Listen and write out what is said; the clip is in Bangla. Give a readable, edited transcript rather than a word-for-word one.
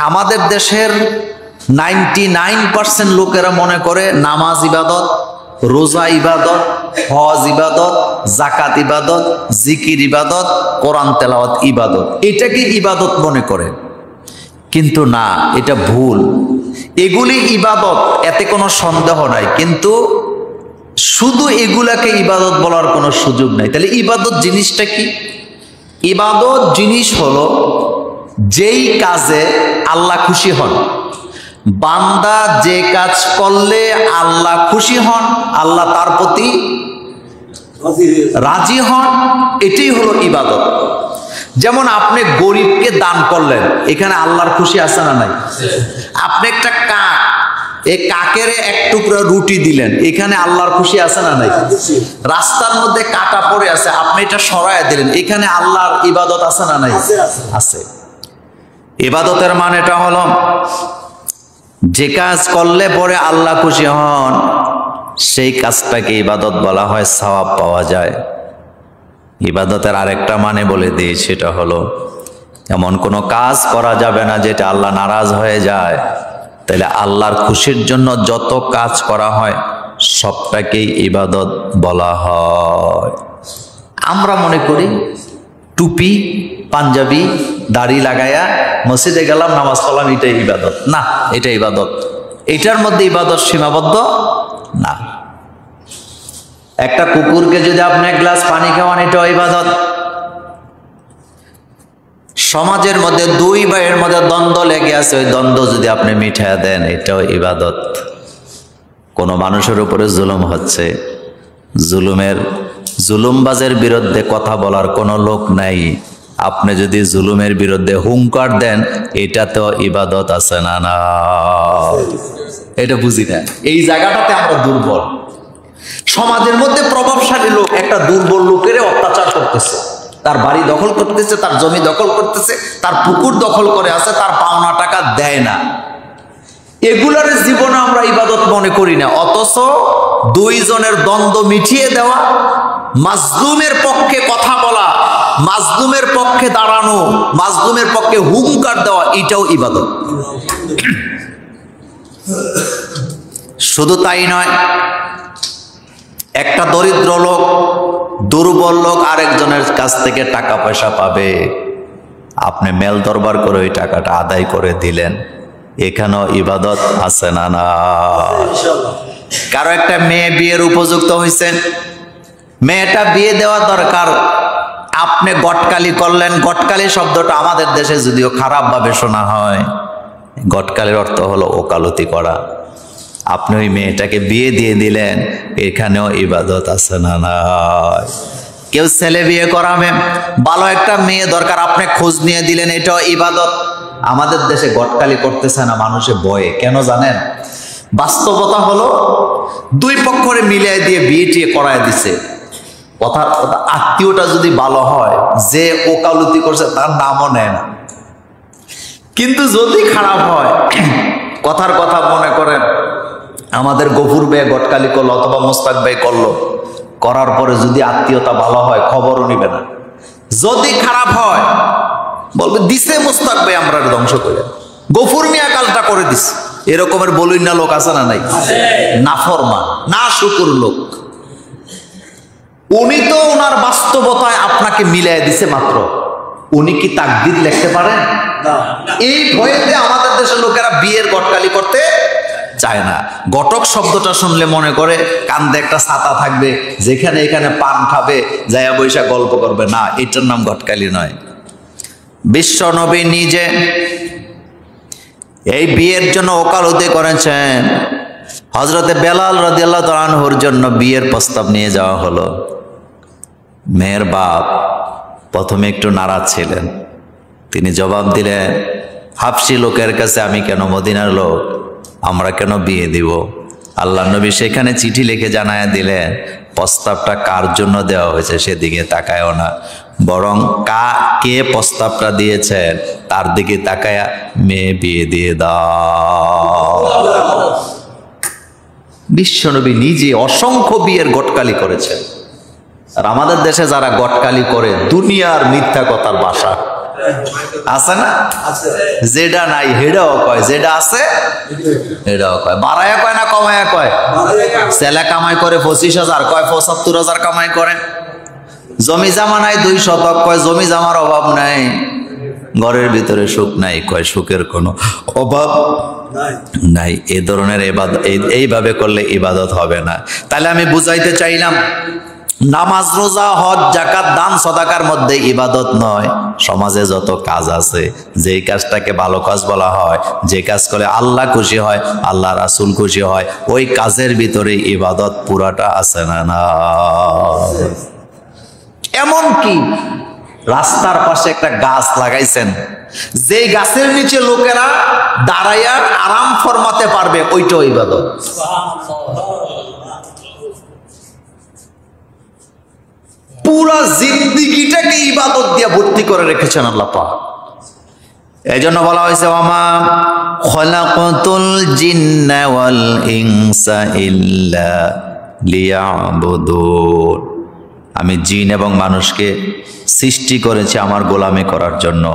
আমাদের দেশের 99% লোকেরা মনে করে নামাজ ইবাদত, রোজা ইবাদত, হজ ইবাদত, জাকাত ইবাদত, জিকির ইবাদত, কোরআন তেলাওয়াত ইবাদত, এটাকে ইবাদত মনে করে। কিন্তু না, এটা ভুল। এগুলি ইবাদত, এতে কোনো সন্দেহ নাই, কিন্তু শুধু এগুলাকে ইবাদত বলার কোনো সুযোগ নাই। তাহলে ইবাদত জিনিসটা কি? ইবাদত জিনিস হলো যেই কাজে আল্লাহ খুশি হন। বান্দা যে কাজ করলে আল্লাহ খুশি হন, আল্লাহ তার প্রতি রাজি হন, এটাই হলো ইবাদত। যেমন আপনি গরিবকে দান করলেন, এখানে আল্লাহর খুশি আছে না নাই? আপনি একটা কাক, এই কাকের এক টুকরা রুটি দিলেন, এখানে আল্লাহর খুশি আছে না নাই? রাস্তার মধ্যে কাটা পড়ে আছে, আপনি এটা সরায় দিলেন, এখানে আল্লাহর ইবাদত আছে না নাই? আছে। ইবাদতের মানেটা হলো যে কাজ করলে পরে আল্লাহ খুশি হন, সেই কাজটাকে ইবাদত বলা হয়, সওয়াব পাওয়া যায়। ইবাদতের আরেকটা মানে বলে দিই, সেটা হলো এমন কোনো কাজ করা যাবে না যেটা আল্লাহ নারাজ হয়ে যায়। তাহলে আল্লাহর খুশির জন্য যত কাজ করা হয় সবটাকেই ইবাদত বলা হয়। আমরা মনে করি টুপি, পাঞ্জাবি, দাড়ি লাগাইয়া মসজিদে গেলাম, নামাজ পড়লাম, এটাই ইবাদত। না, এটা ইবাদত। এটার মধ্যে ইবাদত সীমাবদ্ধ না। একটা কুকুরকে যদি আপনি এক গ্লাস পানি খাওয়ান, এটাও ইবাদত। সমাজের মধ্যে দুই ভাইয়ের মধ্যে দ্বন্দ্ব লেগে আছে, ওই দ্বন্দ্ব যদি আপনি মিঠাইয়া দেন, এটাও ইবাদত। কোনো মানুষের উপরে জুলুম হচ্ছে, জুলুমবাজের বিরুদ্ধে কথা বলার কোনো লোক নাই, আপনি যদি জুলুমের বিরুদ্ধে হুঙ্কার দেন, এটাতেও ইবাদত আছে না? না, এটা বুঝি না। এই জায়গাটাতে আমরা দুর্বল। সমাজের মধ্যে প্রভাবশালী লোক একটা দুর্বল লোকের অত্যাচার করতেছে, তার বাড়ি দখল করতেছে, তার জমি দখল করতেছে, তার পুকুর দখল করে আছে, তার পাওনা টাকা দেয় না। এগুলার জীবনে আমরা ইবাদত মনে করি না। অথচ দুইজনের দ্বন্দ্ব মিটিয়ে দেওয়া, মাজলুমের পক্ষে কথা বলা, মাজলুমের পক্ষে দাঁড়ানো, মাজলুমের পক্ষে হুঙ্কার দেওয়া, এটাও ইবাদত। শুধু তাই নয়, একটা দরিদ্র লোক, দুর্বল লোক আরেকজনের কাছ থেকে টাকা পয়সা পাবে, আপনি মেল দরবার করে ওই টাকাটা আদায় করে দিলেন, এখানেও ইবাদত আছে না? না। কারো একটা মেয়ে বিয়ের উপযুক্ত হয়েছেন, মেয়েটা বিয়ে দেওয়া দরকার, আপনি গটকালি করলেন। গটকালি শব্দটা আমাদের দেশে যদিও খারাপ ভাবে শোনা হয়, গটকালির অর্থ হলো ওকালতি করা। আপনি ওই মেয়েটাকে বিয়ে দিয়ে দিলেন, এখানেও ইবাদত আছে না? না। কেউ ছেলে বিয়ে করাবে, ভালো একটা মেয়ে দরকার, আপনি খোঁজ নিয়ে দিলেন, এটাও ইবাদত। আমাদের দেশে গটকালি করতেছে না মানুষে ভয়ে, কেন জানেন? বাস্তবতা হলো দুই পক্ষরে মিলিয়ে দিয়ে বিয়ে টিয়ে করায় দিছে। কথা আত্মীয়টা যদি ভালো হয়, যে ওকালতি করছে তার নামও নেয় না। কিন্তু যদি খারাপ হয়, কথার কথা মনে করেন আমাদের গফুর ভাই গটকালি করলো অথবা মোস্তাক ভাই করলো, করার পরে যদি আত্মীয়তা ভালো হয় খবরও নিবে না। যদি খারাপ হয় বলবে দিছে মোস্তাক ভাই আমরা ধ্বংস করে, গফুর মিয়া কালটা করে দিছে। এরকমের বলুন না লোক আছে না নাই? নাফরমান, না শুকুর লোক। উনি তো ওনার বাস্তবতায় আপনাকে মিলাই দিছে মাত্র, উনি কি তাকদীর লিখতে পারেন? এই ভয়েতে আমাদের দেশের লোকেরা বিয়ের গটকালি করতে চায় না। গটক শব্দটা শুনলে মনে করে কান্দে একটা ছাতা থাকবে, যেখানে এখানে পান খাবে, যায়া বৈশা গল্প করবে। না, এটার নাম গটকালি নয়। বিশ্ব নবী নিজে এই বিয়ের জন্য ওকালতি করেছেন। হযরতে বেলাল রাদিয়াল্লাহু তাআলা আনহুর জন্য বিয়ের প্রস্তাব নিয়ে যাওয়া হলো। মেয়ের বাপ প্রথমে একটু নারাজ ছিলেন, তিনি জবাব দিলেন, হাবশী লোকের কাছে আমি কেন, মদিনার লোক, আমরা কেন বিয়ে দিব? আল্লাহ নবী সেখানে চিঠি লিখে জানায়া দিলেন, প্রস্তাবটা কার জন্য দেওয়া হয়েছে সেদিকে তাকায়ও না, বরং কে প্রস্তাবটা দিয়েছেন তার দিকে তাকায়া মেয়ে বিয়ে দিয়ে দাও। বিশ্বনবী নিজে অসংখ্য বিয়ের গটকালি করেছেন। আর আমাদের দেশে যারা গটকালি করে দুনিয়ার মিথ্যা কথার বাসা, আছে না? যেটা নাই হেডাও কয়, যেটা আছে হেডাও কয়। বাড়ায়া কয় না কমায়া কয়? ছেলে কামাই করে 25,000, কয় 75,000 কামাই করে। জমি জামা নাই 2 শতক, কয় জমি জামার অভাব নাই। ঘরের ভিতরে সুখ নাই, কয় সুখের কোনো অভাব নাই। এই ধরনের এইভাবে করলে ইবাদত হবে না। তাহলে আমি বুঝাইতে চাইলাম, নামাজ, রোজা, হজ, যাকাত, দান, সদাকার মধ্যে ইবাদত নয়। সমাজে যত কাজ আছে, যেই কাজটাকে ভালো কাজ বলা হয়, যে কাজ করে আল্লাহ খুশি হয়, আল্লাহ রাসূল খুশি হয়, ওই কাজের ভিতরে ইবাদত পুরাটা আছে না? না। এমন কি রাস্তার পাশে একটা গাছ লাগাইছেন, যেই গাছের নিচে লোকেরা দাঁড়াইয়া আরাম ফরমাতে পারবে, ওইটাও ইবাদত। পুরা জিন্দেগিটাকে ইবাদত দিয়ে ভর্তি করে রেখেছেন আল্লাহ পাক। এই জন্য বলা হয়েছে, ওয়ামা খলাকতুল জিন্না ওয়াল ইনসা ইল্লা লিয়াবুদুন। আমি জিন এবং মানুষকে সৃষ্টি করেছি আমার গোলামি করার জন্য।